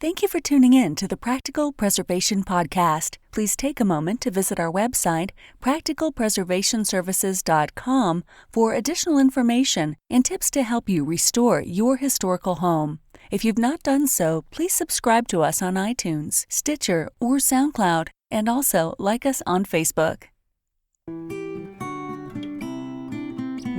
Thank you for tuning in to the Practical Preservation Podcast. Please take a moment to visit our website, practicalpreservationservices.com, for additional information and tips to help you restore your historical home. If you've not done so, please subscribe to us on iTunes, Stitcher, or SoundCloud, and also like us on Facebook.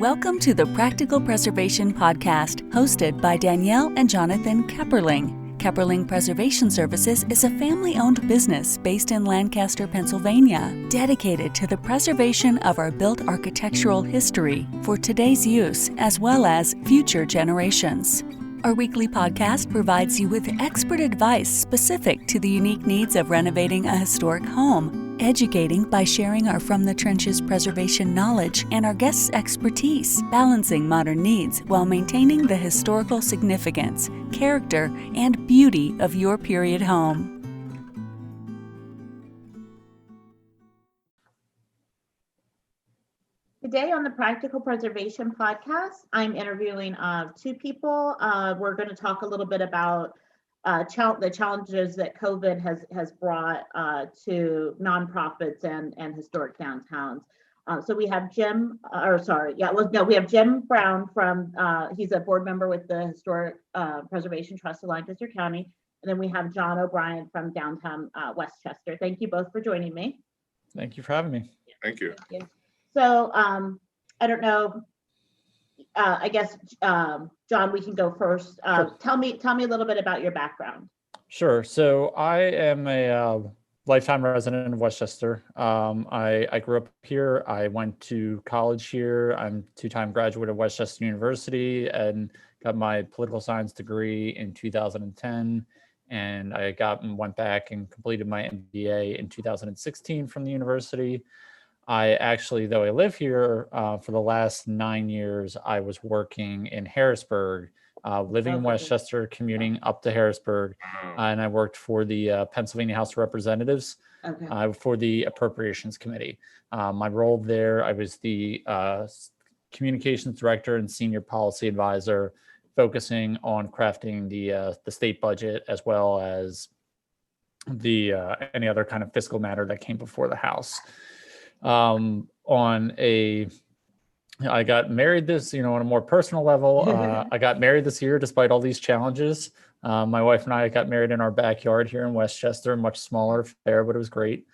Welcome to the Practical Preservation Podcast, hosted by Danielle and Jonathan Kepperling. Kepperling Preservation Services is a family-owned business based in Lancaster, Pennsylvania, dedicated to the preservation of our built architectural history for today's use as well as future generations. Our weekly podcast provides you with expert advice specific to the unique needs of renovating a historic home, educating by sharing our From the Trenches preservation knowledge and our guests' expertise, balancing modern needs while maintaining the historical significance, character, and beauty of your period home. Today on the Practical Preservation Podcast, I'm interviewing two people. We're going to talk a little bit about the challenges that COVID has brought to nonprofits and historic downtowns. So we have Jim Brown from, he's a board member with the Historic Preservation Trust of Lancaster County. And then we have John O'Brien from downtown Westchester. Thank you both for joining me. Thank you for having me. Thank you. Thank you. So I don't know, I guess, John, we can go first. Sure. Tell me a little bit about your background. Sure. So I am a lifetime resident of Westchester. I grew up here. I went to college here. I'm a two-time graduate of Westchester University and got my political science degree in 2010. And I went back and completed my MBA in 2016 from the university. I actually, though I live here, for the last 9 years, I was working in Harrisburg, living in Westchester, commuting up to Harrisburg, and I worked for the Pennsylvania House of Representatives for the Appropriations Committee. My role there, I was the communications director and senior policy advisor, focusing on crafting the state budget as well as the any other kind of fiscal matter that came before the House. I got married on a more personal level. I got married this year despite all these challenges. My wife and I got married in our backyard here in Westchester, much smaller affair, but it was great.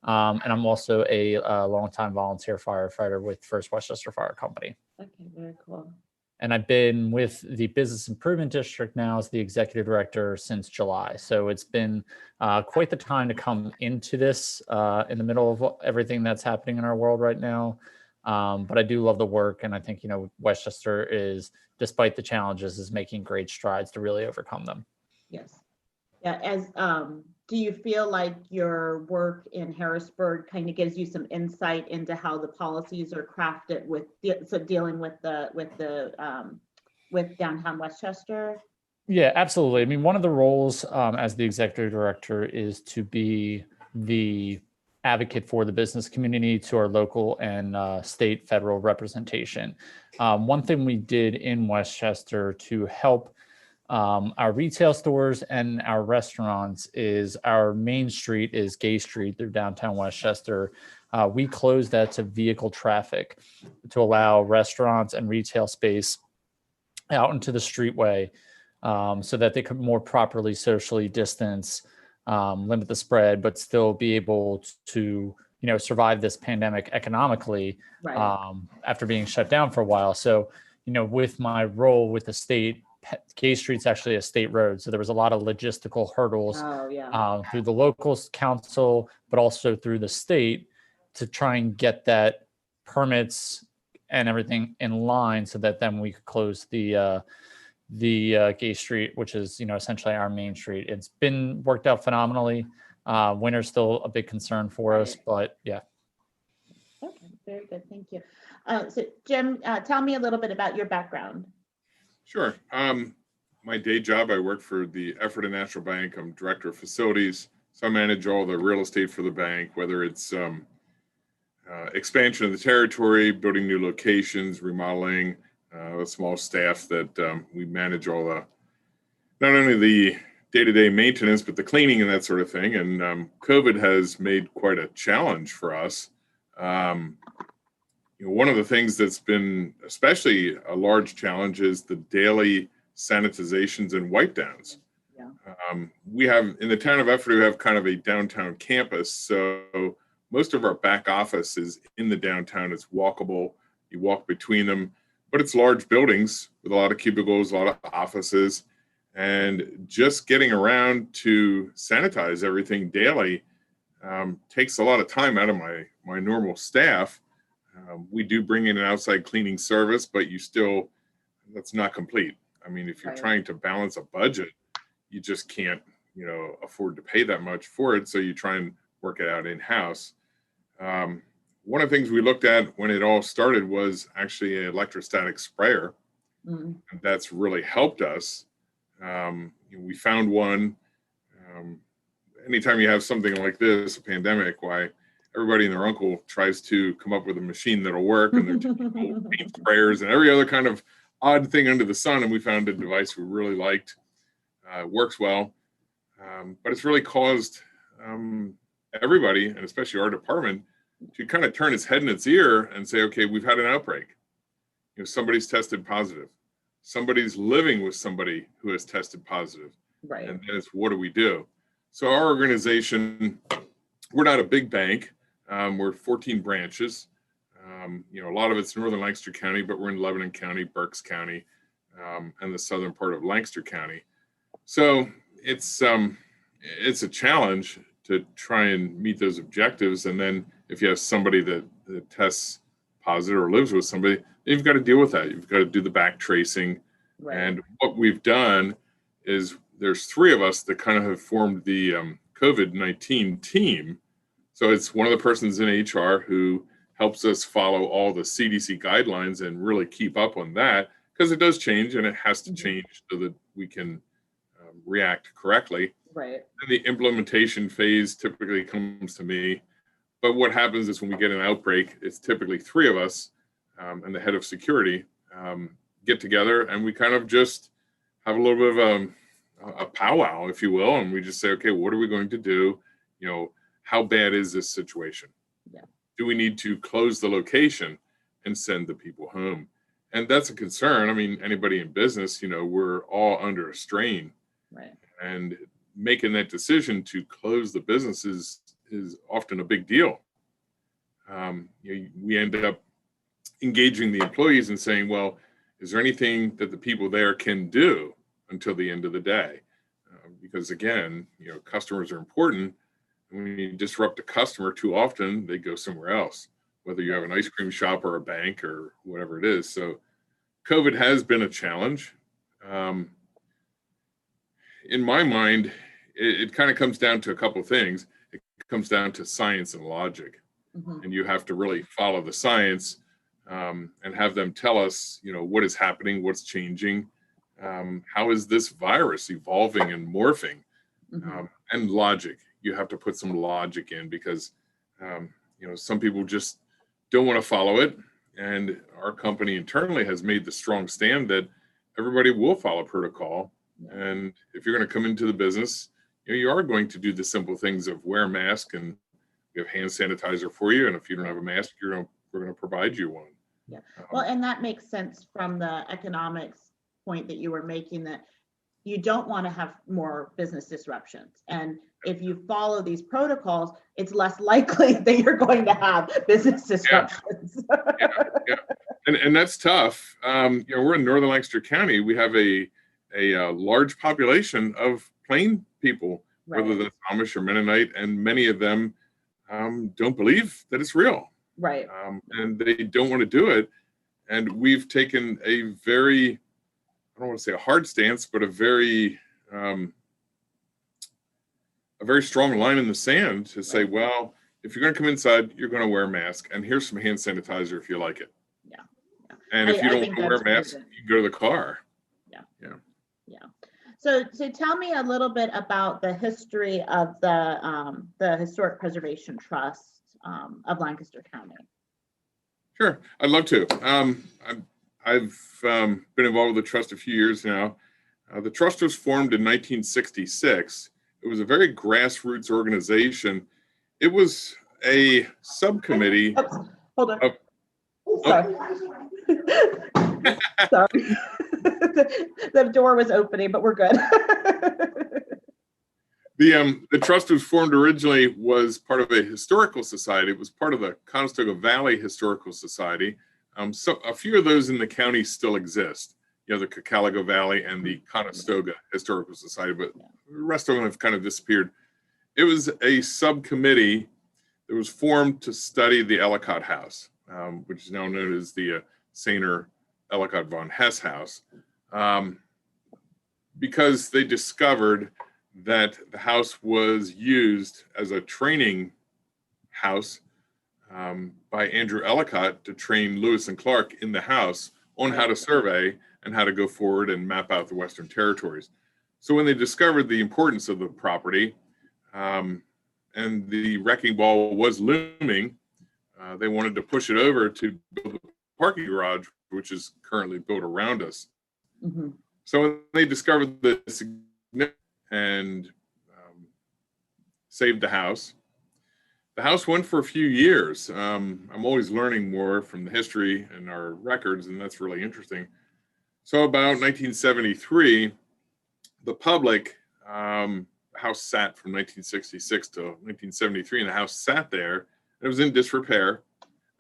And I'm also a longtime volunteer firefighter with First Westchester Fire Company. Okay, very cool. And I've been with the Business Improvement District now as the executive director since July. So it's been quite the time to come into this in the middle of everything that's happening in our world right now. But I do love the work. And I think, Westchester is, despite the challenges, is making great strides to really overcome them. Yes. Yeah. Do you feel like your work in Harrisburg kind of gives you some insight into how the policies are crafted dealing with downtown Westchester? Yeah, absolutely. I mean, one of the roles as the executive director is to be the advocate for the business community to our local and state federal representation. One thing we did in Westchester to help our retail stores and our restaurants is our main street is Gay Street through downtown Westchester. We closed that to vehicle traffic to allow restaurants and retail space out into the streetway so that they could more properly socially distance, limit the spread, but still be able to survive this pandemic economically. Right. After being shut down for a while. So, with my role with the state, Gay Street's actually a state road. So there was a lot of logistical hurdles through the local council, but also through the state to try and get that permits and everything in line so that then we could close the Gay Street, which is, essentially our main street. It's been worked out phenomenally. Winter's still a big concern for us, but yeah. Okay, very good. Thank you. So Jim, tell me a little bit about your background. Sure. My day job, I work for the Ephrata National Bank. I'm director of facilities. So I manage all the real estate for the bank, whether it's expansion of the territory, building new locations, remodeling, a small staff that we manage all the, not only the day-to-day maintenance, but the cleaning and that sort of thing. And COVID has made quite a challenge for us. One of the things that's been especially a large challenge is the daily sanitizations and wipe downs. Yeah. We have in the town of Ephrata, we have kind of a downtown campus. So most of our back office is in the downtown. It's walkable. You walk between them, but it's large buildings with a lot of cubicles, a lot of offices, and just getting around to sanitize everything daily takes a lot of time out of my normal staff. We do bring in an outside cleaning service, but that's not complete. I mean, if you're trying to balance a budget, you just can't, afford to pay that much for it. So you try and work it out in-house. One of the things we looked at when it all started was actually an electrostatic sprayer. And that's really helped us. We found one. Anytime you have something like this, a pandemic, why everybody and their uncle tries to come up with a machine that'll work, and they're paint sprayers and every other kind of odd thing under the sun. And we found a device we really liked. It works well, but it's really caused everybody, and especially our department, to kind of turn its head and its ear and say, okay, we've had an outbreak. Somebody's tested positive. Somebody's living with somebody who has tested positive. Right. And then it's, what do we do? So our organization, we're not a big bank. We're 14 branches. A lot of it's northern Lancaster County, but we're in Lebanon County, Berks County, and the southern part of Lancaster County. So it's a challenge to try and meet those objectives. And then if you have somebody that tests positive or lives with somebody, you've got to deal with that. You've got to do the back tracing. Right. And what we've done is there's 3 of us that kind of have formed the COVID-19 team. So it's one of the persons in HR who helps us follow all the CDC guidelines and really keep up on that, because it does change and it has to change so that we can react correctly. Right. And the implementation phase typically comes to me. But what happens is when we get an outbreak, it's typically 3 of us and the head of security get together, and we kind of just have a little bit of a powwow, if you will, and we just say, okay, what are we going to do? How bad is this situation? Yeah. Do we need to close the location and send the people home? And that's a concern. I mean, anybody in business, we're all under a strain. Right. And making that decision to close the business is often a big deal. We end up engaging the employees and saying, well, is there anything that the people there can do until the end of the day? Because again, customers are important. And when you disrupt a customer too often, they go somewhere else, whether you have an ice cream shop or a bank or whatever it is. So COVID has been a challenge. In my mind, it kind of comes down to a couple of things. It comes down to science and logic. And you have to really follow the science and have them tell us, what is happening, what's changing, how is this virus evolving and morphing, and logic. You have to put some logic in because, some people just don't want to follow it. And our company internally has made the strong stand that everybody will follow protocol. And if you're going to come into the business, you are going to do the simple things of wear a mask, and we have hand sanitizer for you. And if you don't have a mask, we're going to provide you one. Yeah. Well, and that makes sense from the economics point that you were making, that you don't want to have more business disruptions. And if you follow these protocols, it's less likely that you're going to have business disruptions. Yeah. And that's tough. We're in northern Lancaster County. We have a large population of plain people, whether that's Amish or Mennonite, and many of them don't believe that it's real. Right. And they don't want to do it. And we've taken a very, I don't want to say a hard stance, but a very strong line in the sand to say, well, if you're going to come inside, you're going to wear a mask, and here's some hand sanitizer if you like it. Yeah. And if you don't want to wear a mask, you can go to the car. Yeah. So tell me a little bit about the history of the Historic Preservation Trust of Lancaster County. Sure, I'd love to. I've been involved with the trust a few years now. The trust was formed in 1966. It was a very grassroots organization. It was a subcommittee. Oops, hold on. Oh. Sorry. Sorry. The door was opening, but we're good. The trust was formed originally was part of a historical society. It was part of the Conestoga Valley Historical Society. So a few of those in the county still exist. You know, the Cocaligo Valley and the Conestoga Historical Society, but the rest of them have kind of disappeared. It was a subcommittee that was formed to study the Ellicott House, which is now known as the Saner Ellicott von Hess House, because they discovered that the house was used as a training house by Andrew Ellicott to train Lewis and Clark in the house on how to survey and how to go forward and map out the Western Territories. So when they discovered the importance of the property and the wrecking ball was looming, they wanted to push it over to build a parking garage, which is currently built around us. Mm-hmm. So when they discovered the significance and saved the house went for a few years. I'm always learning more from the history and our records, and that's really interesting. So about 1973, the public, house sat from 1966 to 1973, and the house sat there, and it was in disrepair.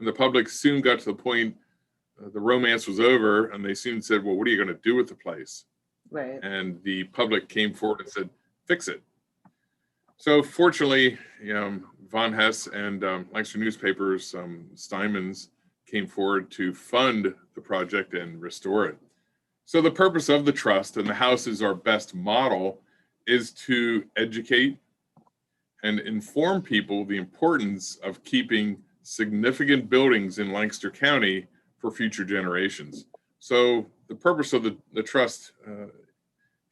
And the public soon got to the point, the romance was over, and they soon said, well, what are you going to do with the place? Right. And the public came forward and said, fix it. So fortunately, Von Hess and Lancaster newspapers, Steinman's, came forward to fund the project and restore it. So the purpose of the trust, and the house is our best model, is to educate and inform people the importance of keeping significant buildings in Lancaster County for future generations. So the purpose of the trust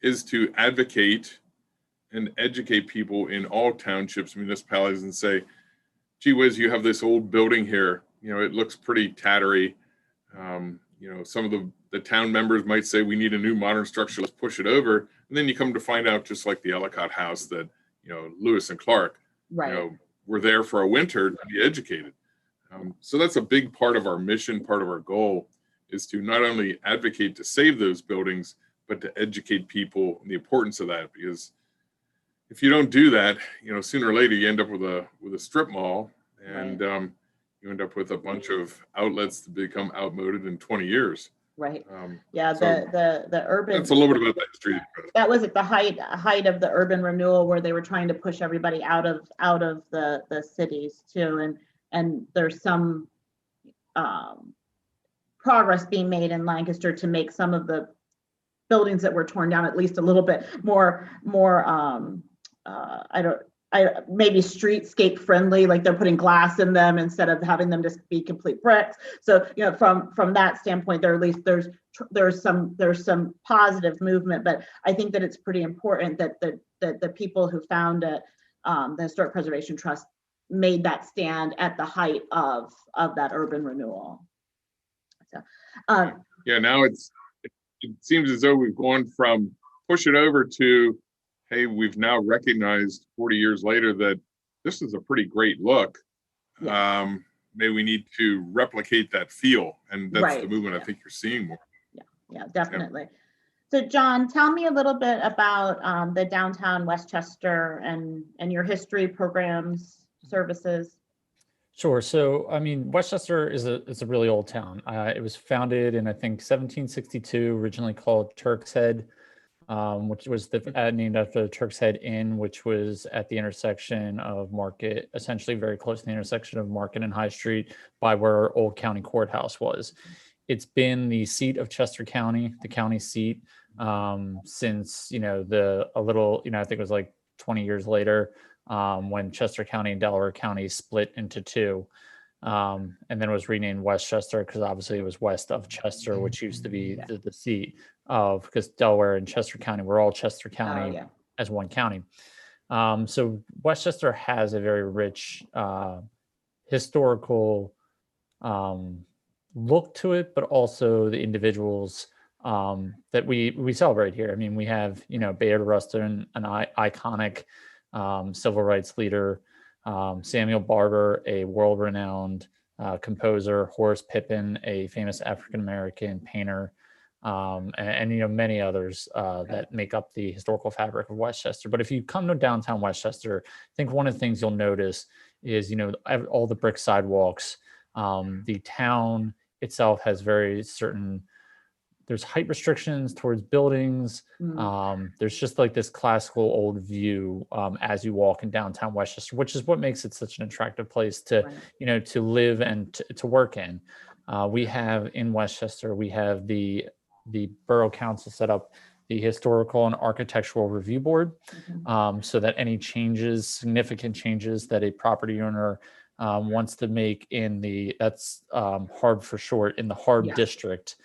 is to advocate and educate people in all townships, municipalities, and say, gee whiz, you have this old building here. It looks pretty tattery. Some of the town members might say, we need a new modern structure, let's push it over. And then you come to find out, just like the Ellicott House, that, Lewis and Clark, Right. were there for a winter to be educated. So that's a big part of our mission, part of our goal, is to not only advocate to save those buildings, but to educate people on the importance of that. Because if you don't do that, sooner or later you end up with a strip mall, and you end up with a bunch of outlets that become outmoded in 20 years. Right. Yeah. So the urban. That's a little bit about that history. That was at the height of the urban renewal, where they were trying to push everybody out of the cities too, and there's some progress being made in Lancaster to make some of the buildings that were torn down at least a little bit more maybe streetscape friendly, like they're putting glass in them instead of having them just be complete bricks. So from that standpoint, there's some positive movement, but I think that it's pretty important that the people who founded the Historic Preservation Trust made that stand at the height of that urban renewal. So now it seems as though we've gone from push it over to, hey, we've now recognized 40 years later that this is a pretty great look. Yeah. Maybe we need to replicate that feel, and that's Right. the movement Yeah. I think you're seeing more. Yeah, definitely. So John, tell me a little bit about the downtown Westchester and your history, programs, services. Sure. So, Westchester is a really old town. It was founded in, I think, 1762, originally called Turk's Head, which was named after the Turk's Head Inn, which was at the intersection of Market, essentially very close to the intersection of Market and High Street, by where Old County Courthouse was. It's been the seat of Chester County, the county seat, since, I think it was like 20 years later, when Chester County and Delaware County split into two, and then was renamed Westchester because obviously it was west of Chester, which used to be the seat of, because Delaware and Chester County were all Chester County as one county. So Westchester has a very rich historical look to it, but also the individuals that we celebrate here. I mean, we have, Bayard Rustin, an iconic civil rights leader, Samuel Barber, a world-renowned composer, Horace Pippin, a famous African-American painter, and many others that make up the historical fabric of Westchester. But if you come to downtown Westchester, I think one of the things you'll notice is, all the brick sidewalks. The town itself has there's height restrictions towards buildings. There's just like this classical old view as you walk in downtown Westchester, which is what makes it such an attractive place to, to live and to work in. We have in Westchester, we have the Borough Council set up the Historical and Architectural Review Board, so that any significant changes that a property owner wants to make that's HARB for short, in the HARB district,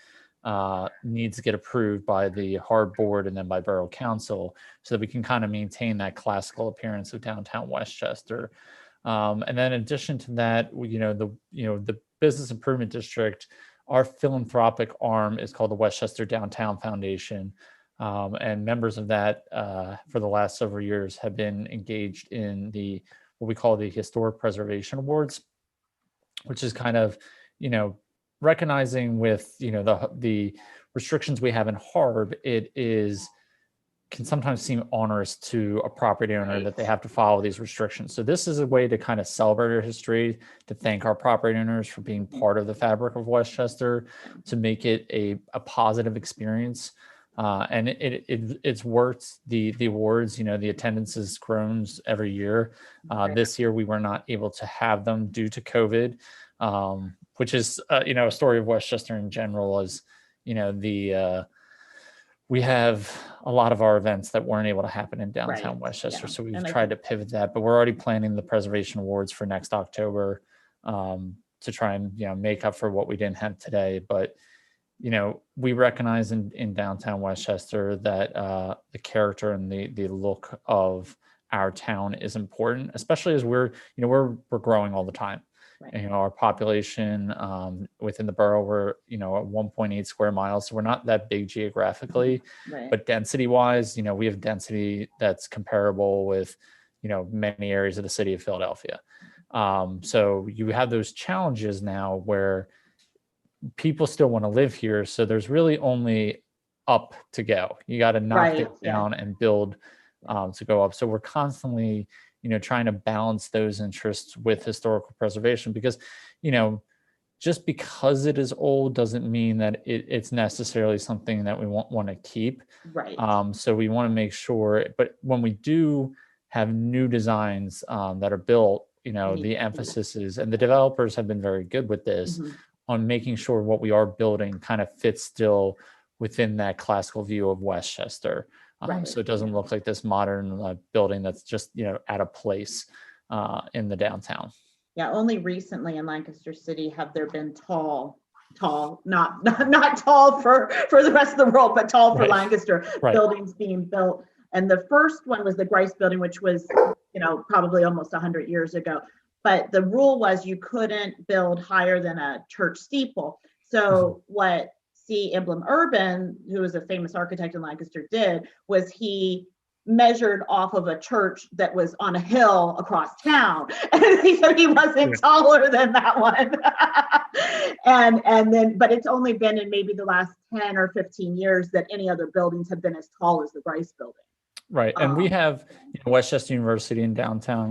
needs to get approved by the HARB board and then by Borough Council, so that we can kind of maintain that classical appearance of downtown Westchester. And then in addition to that, the Business Improvement District, our philanthropic arm is called the Westchester Downtown Foundation. And members of that for the last several years have been engaged in what we call the Historic Preservation Awards, which is kind of, recognizing with, the restrictions we have in HARB, can sometimes seem onerous to a property owner that they have to follow these restrictions. So this is a way to kind of celebrate our history, to thank our property owners for being part of the fabric of Westchester, to make it a positive experience. And it's worked. The awards, the attendance has grown every year. This year we were not able to have them due to COVID, which is a story of Westchester in general. As we have a lot of our events that weren't able to happen in downtown Westchester, so we've tried to pivot that. But we're already planning the preservation awards for next October to try and make up for what we didn't have today. But we recognize in downtown Westchester that the character and the look of our town is important, especially as we're growing all the time. And, our population within the borough, we're, at 1.8 square miles. So we're not that big geographically, but density wise, we have density that's comparable with, many areas of the city of Philadelphia. So you have those challenges now where people still want to live here. So there's really only up to go. You got to knock it down and build to go up. So we're constantly, trying to balance those interests with historical preservation, because, just because it is old doesn't mean that it's necessarily something that we want to keep. So we want to make sure, but when we do have new designs that are built, the emphasis is, and the developers have been very good with this, on making sure what we are building kind of fits still within that classical view of Westchester. So it doesn't look like this modern building that's just, at a place in the downtown. Yeah, only recently in Lancaster City have there been tall, not tall for the rest of the world, but tall for Lancaster buildings being built. And the first one was the Grice building, which was, probably almost 100 years ago. But the rule was you couldn't build higher than a church steeple. So what C. Emblem Urban, who is a famous architect in Lancaster, did was he measured off of a church that was on a hill across town, and he said he wasn't taller than that one. and then, but it's only been in maybe the last 10 or 15 years that any other buildings have been as tall as the Grice building. Right, and we have Westchester University in downtown,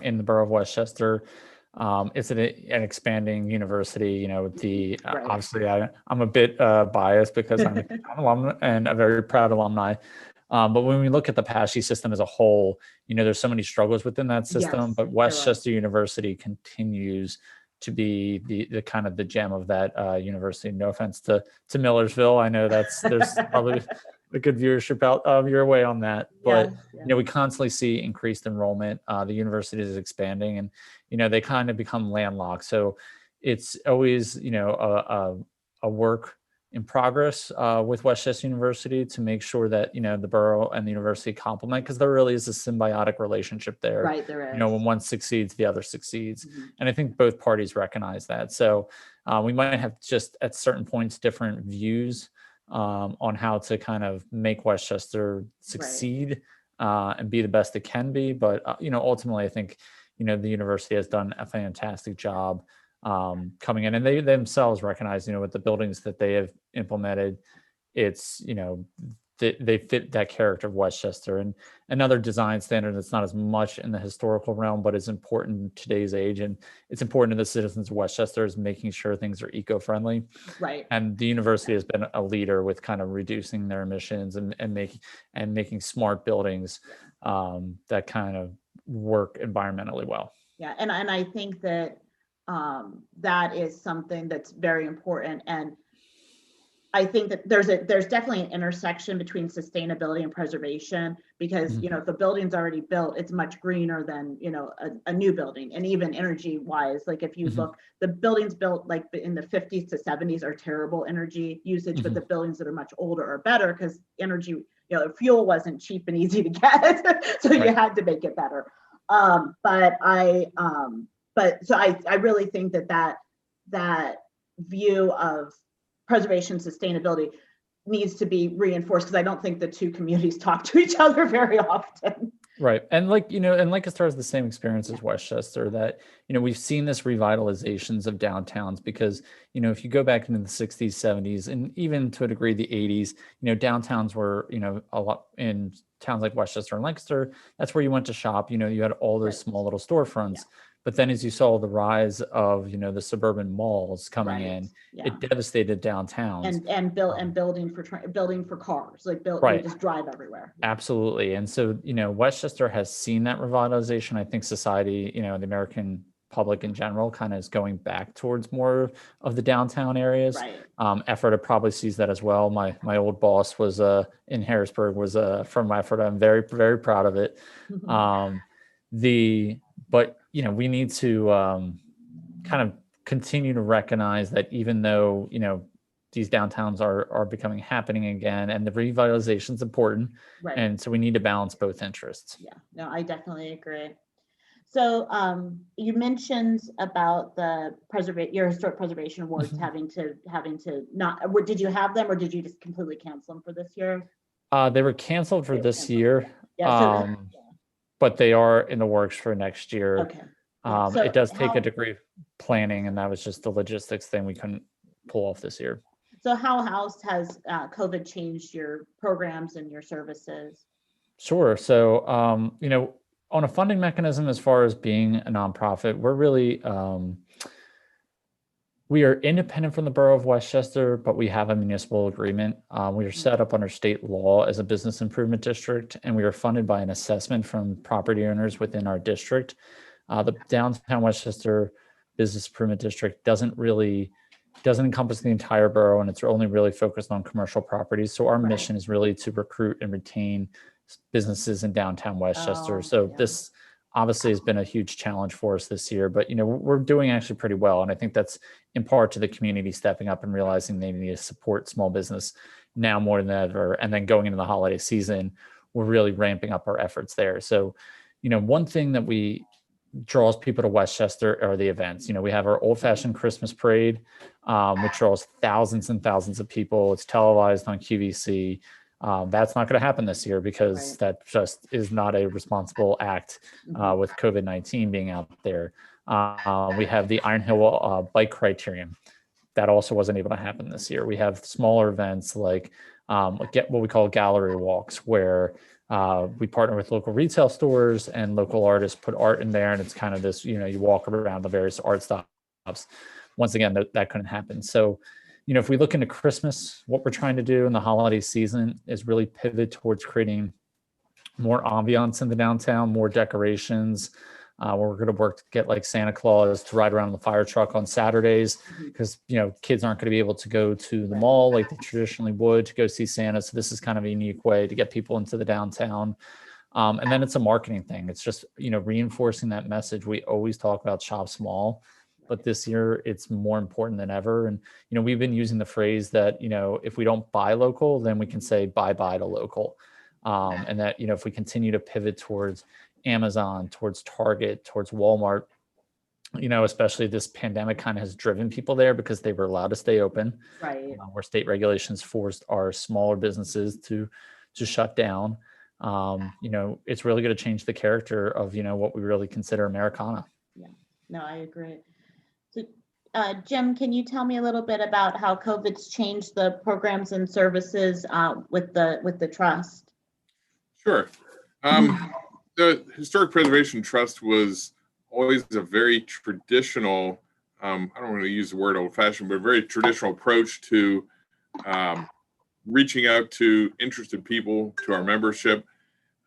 in the borough of Westchester. It's an expanding university. Obviously I'm a bit biased because I'm an alumni and a very proud alumni. But when we look at the PASHE system as a whole, there's so many struggles within that system. But Westchester University continues to be the kind of the gem of that university. No offense to Millersville, I know there's probably a good viewership out your way on that, but we constantly see increased enrollment. The university is expanding, and they kind of become landlocked. So it's always a work in progress with Westchester University to make sure that the borough and the university complement, because there really is a symbiotic relationship there. Right, there is. When one succeeds, the other succeeds, and I think both parties recognize that. So we might have just at certain points different views on how to kind of make Westchester succeed and be the best it can be. But, ultimately, I think, the university has done a fantastic job coming in, and they themselves recognize, with the buildings that they have implemented, it's, they fit that character of Westchester. And another design standard that's not as much in the historical realm, but is important in today's age, and it's important to the citizens of Westchester, is making sure things are eco-friendly. Right. And the university has been a leader with kind of reducing their emissions and making smart buildings that kind of work environmentally well. Yeah, and I think that that is something that's very important. And I think that there's definitely an intersection between sustainability and preservation, because if the building's already built, it's much greener than a new building. And even energy wise, like if you look, the buildings built like in the 50s to 70s are terrible energy usage, but the buildings that are much older are better, because energy, fuel wasn't cheap and easy to get, so you had to make it better. But I really think that view of preservation sustainability needs to be reinforced, because I don't think the two communities talk to each other very often. Right. And Lancaster has the same experience as Westchester, that, we've seen this revitalizations of downtowns, because, if you go back into the 60s, 70s, and even to a degree the 80s, downtowns were, a lot in towns like Westchester and Lancaster, that's where you went to shop, you had all those small little storefronts. But then as you saw the rise of, the suburban malls coming in, it devastated downtowns. And building for cars, like you just drive everywhere. Absolutely. And so, Westchester has seen that revitalization. I think society, the American public in general kind of is going back towards more of the downtown areas. Ephrata probably sees that as well. My old boss was in Harrisburg, was from Ephrata. I'm very, very proud of it. But we need to kind of continue to recognize that, even though these downtowns are becoming happening again, and the revitalization is important, and so we need to balance both interests. Yeah, no, I definitely agree. So you mentioned about your historic preservation awards having to not. Did you have them, or did you just completely cancel them for this year? They were canceled for this year. Yeah. But they are in the works for next year. Okay. So it does take a degree of planning, and that was just the logistics thing we couldn't pull off this year. So how else has COVID changed your programs and your services? Sure. So, on a funding mechanism, as far as being a nonprofit, we're really, we are independent from the borough of Westchester, but we have a municipal agreement. We are set up under state law as a business improvement district, and we are funded by an assessment from property owners within our district. The downtown Westchester Business Improvement District doesn't encompass the entire borough, and it's only really focused on commercial properties. So our mission is really to recruit and retain businesses in downtown Westchester. This obviously has been a huge challenge for us this year, but we're doing actually pretty well. And I think that's in part to the community stepping up and realizing they need to support small business now more than ever. And then going into the holiday season, we're really ramping up our efforts there. So, one thing that draws people to Westchester are the events. We have our old-fashioned Christmas parade, which draws thousands and thousands of people. It's televised on QVC. That's not going to happen this year, because that just is not a responsible act with COVID-19 being out there. We have the Iron Hill Bike Criterium. That also wasn't able to happen this year. We have smaller events like what we call gallery walks, where we partner with local retail stores, and local artists put art in there, and it's kind of this, you walk around the various art stops. Once again, that couldn't happen. So, if we look into Christmas, what we're trying to do in the holiday season is really pivot towards creating more ambiance in the downtown, more decorations. We're going to work to get like Santa Claus to ride around in the fire truck on Saturdays, because kids aren't going to be able to go to the mall like they traditionally would to go see Santa. So this is kind of a unique way to get people into the downtown. And then it's a marketing thing. It's just reinforcing that message. We always talk about shop small, but this year it's more important than ever. And we've been using the phrase that if we don't buy local, then we can say bye to local. And that if we continue to pivot towards Amazon, towards Target, towards Walmart, especially this pandemic kind of has driven people there because they were allowed to stay open, Right. where state regulations forced our smaller businesses to shut down. It's really going to change the character of, what we really consider Americana. Yeah, no, I agree. So, Jim, can you tell me a little bit about how COVID's changed the programs and services with the trust? Sure. The Historic Preservation Trust was always a very traditional, I don't want to use the word old-fashioned, but a very traditional approach to reaching out to interested people, to our membership.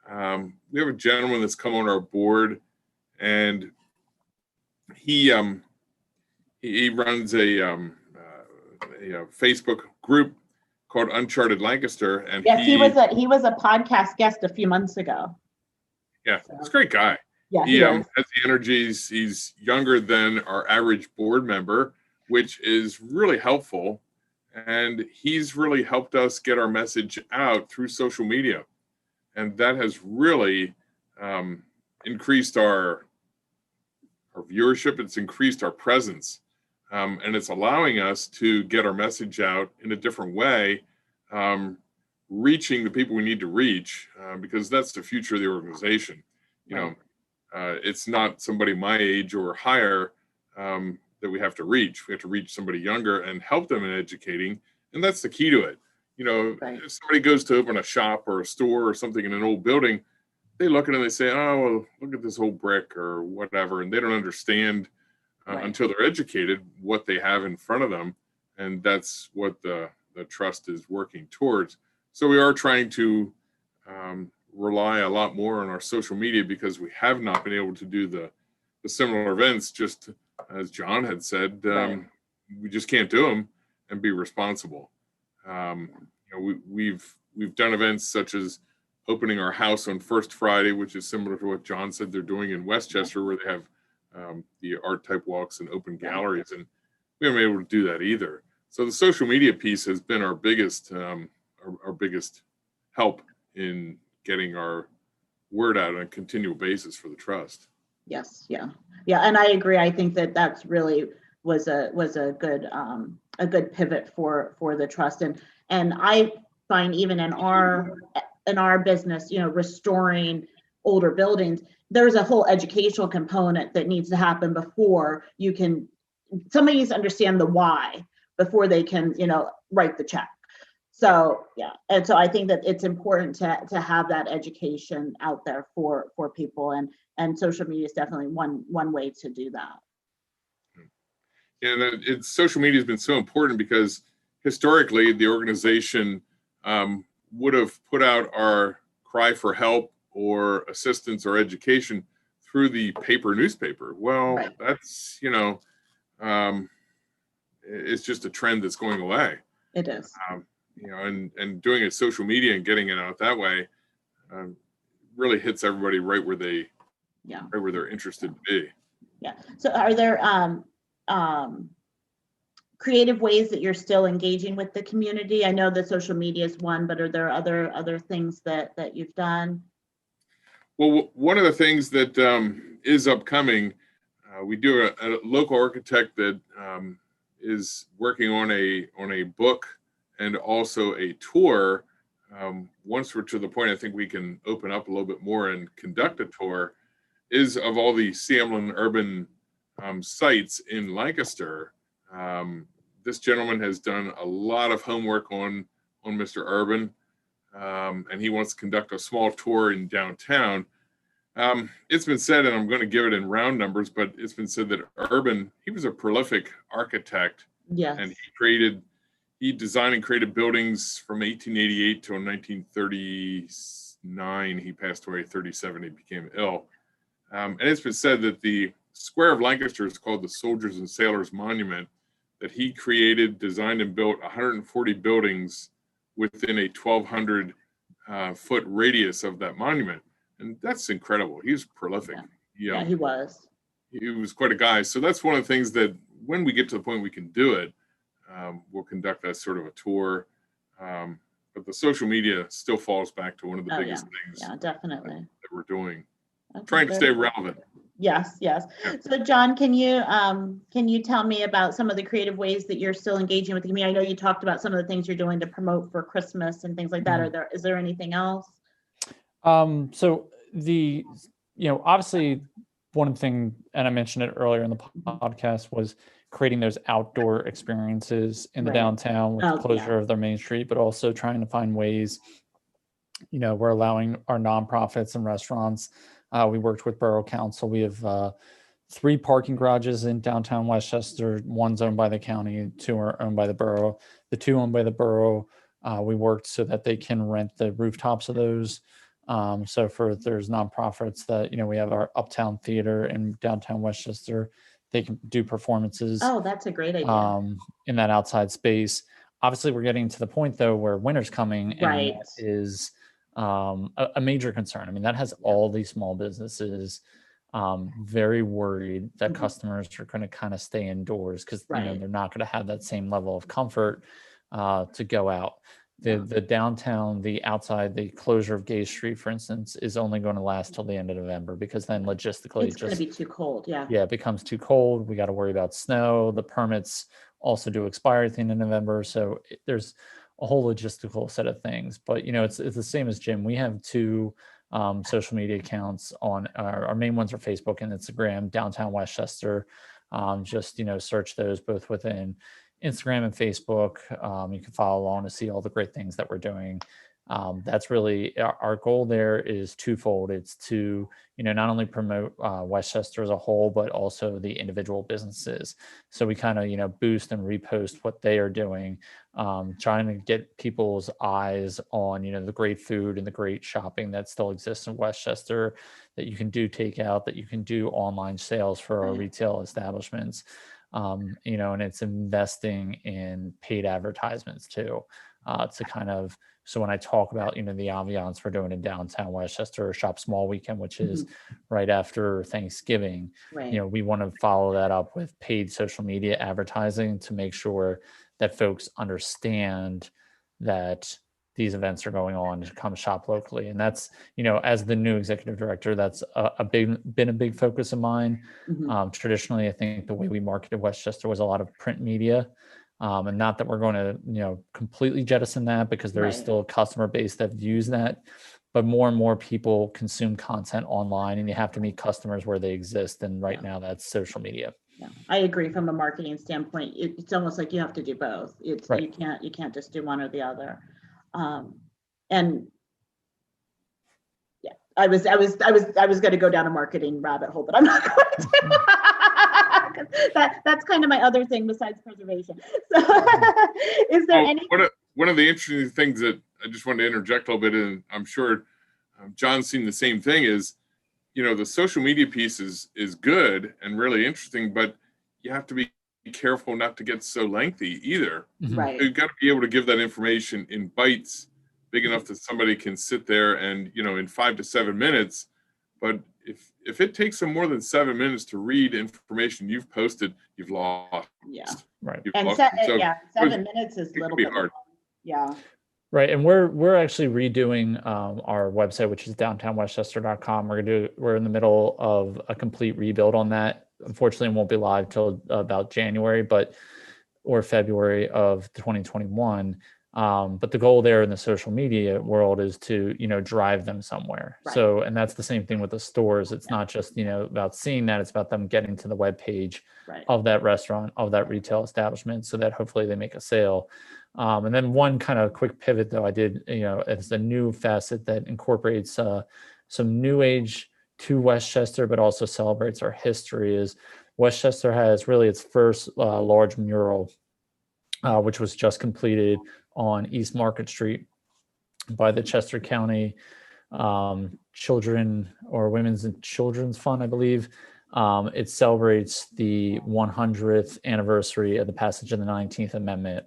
We have a gentleman that's come on our board, and he runs a Facebook group called Uncharted Lancaster, and Yes, he was a podcast guest a few months ago. Yeah, he's a great guy. Yeah, he has the energies. He's younger than our average board member, which is really helpful. And he's really helped us get our message out through social media. And that has really increased our viewership. It's increased our presence. And it's allowing us to get our message out in a different way, reaching the people we need to reach, because that's the future of the organization. It's not somebody my age or higher that we have to reach. We have to reach somebody younger and help them in educating. And that's the key to it. If somebody goes to open a shop or a store or something in an old building, they look at it and they say, oh, well, look at this old brick or whatever. And they don't understand until they're educated what they have in front of them. And that's what the trust is working towards. So we are trying to rely a lot more on our social media because we have not been able to do the similar events, just as John had said, we just can't do them and be responsible. We've done events such as opening our house on First Friday, which is similar to what John said they're doing in Westchester, where they have the art type walks and open galleries, and we haven't been able to do that either. So the social media piece has been our biggest help in getting our word out on a continual basis for the trust. Yes, yeah, and I agree. I think that's really was a good pivot for the trust, and I find even in our business, restoring older buildings, there's a whole educational component that needs to happen before somebody needs to understand the why before they can write the check. So yeah, and so I think that it's important to have that education out there for people, and social media is definitely one way to do that. And social media has been so important because historically the organization would have put out our cry for help or assistance or education through the paper newspaper. Well, that's it's just a trend that's going away. It is. And doing it social media and getting it out that way really hits everybody right where they're interested to be. Yeah. So are there creative ways that you're still engaging with the community? I know that social media is one, but are there other things that you've done? Well, one of the things that is upcoming, we do a local architect that is working on a book and also a tour. Once we're to the point, I think we can open up a little bit more and conduct a tour, is of all the Samlin urban sites in Lancaster. This gentleman has done a lot of homework on Mr. Urban, and he wants to conduct a small tour in downtown. It's been said, and I'm going to give it in round numbers, but it's been said that Urban, he was a prolific architect. Yes. And he designed and created buildings from 1888 till 1939. He passed away at 37. He became ill. And it's been said that the square of Lancaster is called the Soldiers and Sailors Monument, that he created, designed, and built 140 buildings within a 1,200 foot radius of that monument. And that's incredible. He's prolific. Yeah, he was. He was quite a guy. So that's one of the things that when we get to the point we can do it, we'll conduct that sort of a tour. But the social media still falls back to one of the biggest things definitely that we're doing. Okay, Trying to stay relevant. Yes, yes. Yeah. So John, can you tell me about some of the creative ways that you're still engaging with the community? I know you talked about some of the things you're doing to promote for Christmas and things like that. Is there anything else? So obviously one thing, and I mentioned it earlier in the podcast, was creating those outdoor experiences in the Right. downtown with the Oh, closure of their main street, but also trying to find ways, we're allowing our nonprofits and restaurants. We worked with Borough Council. We have 3 parking garages in downtown Westchester. One's owned by the county, 2 are owned by the borough. The 2 owned by the borough, we worked so that they can rent the rooftops of those. So there's nonprofits that, we have our Uptown Theater in downtown Westchester. They can do performances Oh, that's a great idea. in that outside space. Obviously, we're getting to the point though where winter's coming, and Right. that is a major concern. I mean, that has all these small businesses very worried that customers are going to kind of stay indoors because Right. they're not going to have that same level of comfort to go out. The downtown, the outside, the closure of Gay Street, for instance, is only going to last till the end of November, because then logistically It's going to be too cold. Yeah. it becomes too cold. We got to worry about snow. The permits also do expire at the end of November. So there's a whole logistical set of things. But, it's the same as Jim. We have 2 social media accounts on our main ones are Facebook and Instagram, Downtown Westchester. Just, search those both within Instagram and Facebook. You can follow along to see all the great things that we're doing. That's really our goal there is twofold. It's to, not only promote Westchester as a whole, but also the individual businesses. So we kind of, boost and repost what they are doing, trying to get people's eyes on, the great food and the great shopping that still exists in Westchester, that you can do takeout, that you can do online sales for our retail establishments. And it's investing in paid advertisements too, to kind of, so when I talk about, the ambiance we're doing in downtown Westchester, Shop Small Weekend, which is right after Thanksgiving, Right. we want to follow that up with paid social media advertising to make sure that folks understand that these events are going on to come shop locally. And that's, as the new executive director, that's been a big focus of mine. Traditionally, I think the way we marketed Westchester was a lot of print media. And not that we're going to, completely jettison that, because there is still a customer base that views that, but more and more people consume content online, and you have to meet customers where they exist. And right now that's social media. Yeah, I agree. From a marketing standpoint, it's almost like you have to do both. It's Right. you can't just do one or the other. And yeah, I was going to go down a marketing rabbit hole, but I'm not going to. That's kind of my other thing besides preservation. So, is there any? One of the interesting things that I just wanted to interject a little bit, and I'm sure John's seen the same thing, is, the social media piece is good and really interesting, but you have to be careful not to get so lengthy either. Right. You've got to be able to give that information in bites big enough that somebody can sit there and, in 5 to 7 minutes. But if it takes them more than 7 minutes to read information you've posted, you've lost. Yeah. Right. And 7 minutes is a little bit hard. Yeah. Right. And we're actually redoing our website, which is downtownwestchester.com. We're in the middle of a complete rebuild on that. Unfortunately, it won't be live till about January or February of 2021. But the goal there in the social media world is to, drive them somewhere. Right. So, and that's the same thing with the stores. It's not just, about seeing that, it's about them getting to the web page of that restaurant, of that retail establishment, so that hopefully they make a sale. And then one kind of quick pivot though I did, it's a new facet that incorporates some new age to Westchester, but also celebrates our history, is Westchester has really its first large mural, which was just completed on East Market Street by the Chester County Children or Women's and Children's Fund, I believe. It celebrates the 100th anniversary of the passage of the 19th Amendment.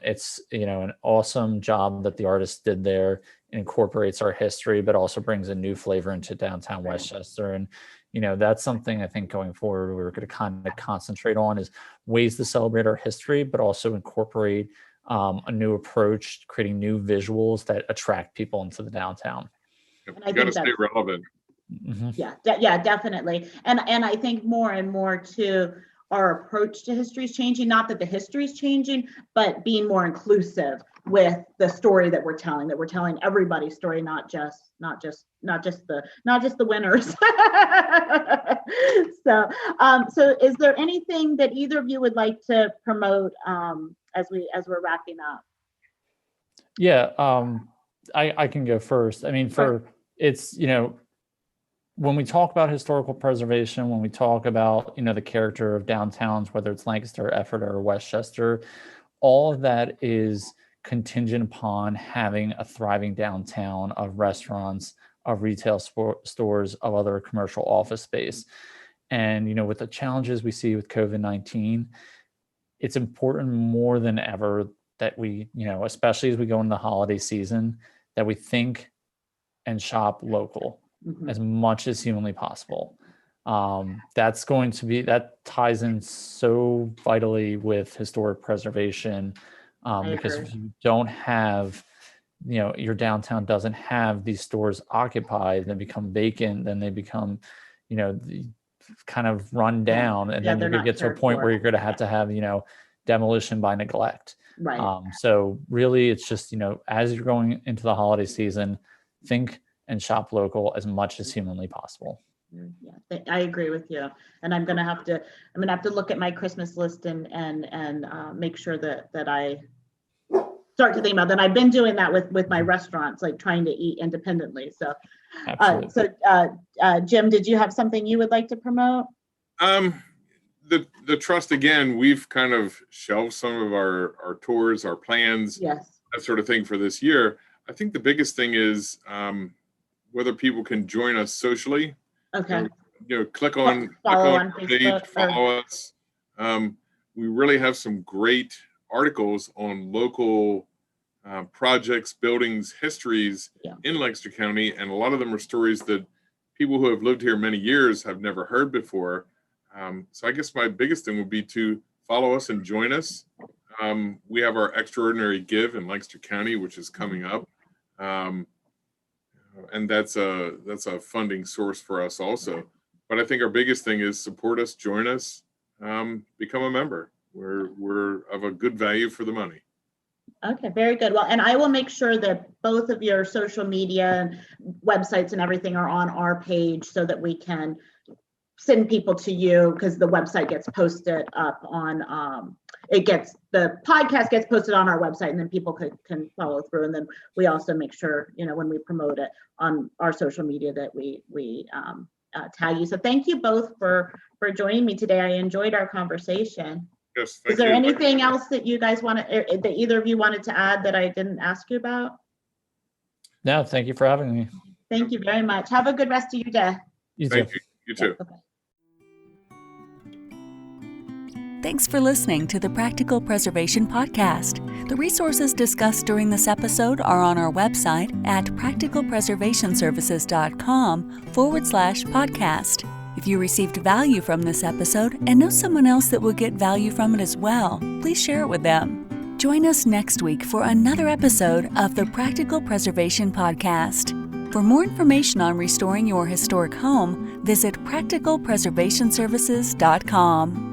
It's, an awesome job that the artist did there. It incorporates our history, but also brings a new flavor into downtown Westchester. And, that's something I think going forward, we're going to kind of concentrate on, is ways to celebrate our history, but also incorporate a new approach, creating new visuals that attract people into the downtown. You got to stay relevant. Mhm. Yeah, definitely. And I think more and more too, our approach to history is changing. Not that the history is changing, but being more inclusive with the story that we're telling. That we're telling everybody's story, not just the winners. So is there anything that either of you would like to promote as we're wrapping up? Yeah, I can go first. I mean, it's, when we talk about historical preservation, when we talk about, the character of downtowns, whether it's Lancaster, Effort, or Westchester, all of that is contingent upon having a thriving downtown of restaurants, of retail stores, of other commercial office space. And, with the challenges we see with COVID-19, it's important more than ever that we, especially as we go into the holiday season, that we think and shop local as much as humanly possible. That ties in so vitally with historic preservation, because if you don't have, your downtown doesn't have these stores occupied, they become vacant, then they become, kind of run down, and then you're going to get to a point where you're going to have, demolition by neglect. Right. So really, it's just, as you're going into the holiday season, think and shop local as much as humanly possible. Yeah, I agree with you. And I'm gonna have to look at my Christmas list and make sure that I start to think about that. I've been doing that with my restaurants, like trying to eat independently. So, Absolutely. Jim, did you have something you would like to promote? The trust, again, we've kind of shelved some of our tours, our plans, Yes. that sort of thing for this year. I think the biggest thing is whether people can join us socially. Okay. Click on on page, Facebook, follow us. We really have some great articles on local projects, buildings, histories in Lancaster County, and a lot of them are stories that people who have lived here many years have never heard before. So I guess my biggest thing would be to follow us and join us. We have our Extraordinary Give in Lancaster County, which is coming up. And that's a funding source for us also. But I think our biggest thing is support us, join us, become a member. We're of a good value for the money. Okay, very good. Well, and I will make sure that both of your social media and websites and everything are on our page so that we can send people to you, because the website gets posted up on the podcast gets posted on our website, and then people can follow through. And then we also make sure, when we promote it on our social media, that we tag you. So thank you both for joining me today. I enjoyed our conversation. Yes, thank Is there you. anything else that you guys that either of you wanted to add that I didn't ask you about? No, thank you for having me. Thank you very much. Have a good rest of your day. You Thank too. you. You too. Bye-bye. Thanks for listening to the Practical Preservation Podcast. The resources discussed during this episode are on our website at practicalpreservationservices.com/podcast. If you received value from this episode and know someone else that will get value from it as well, please share it with them. Join us next week for another episode of the Practical Preservation Podcast. For more information on restoring your historic home, visit practicalpreservationservices.com.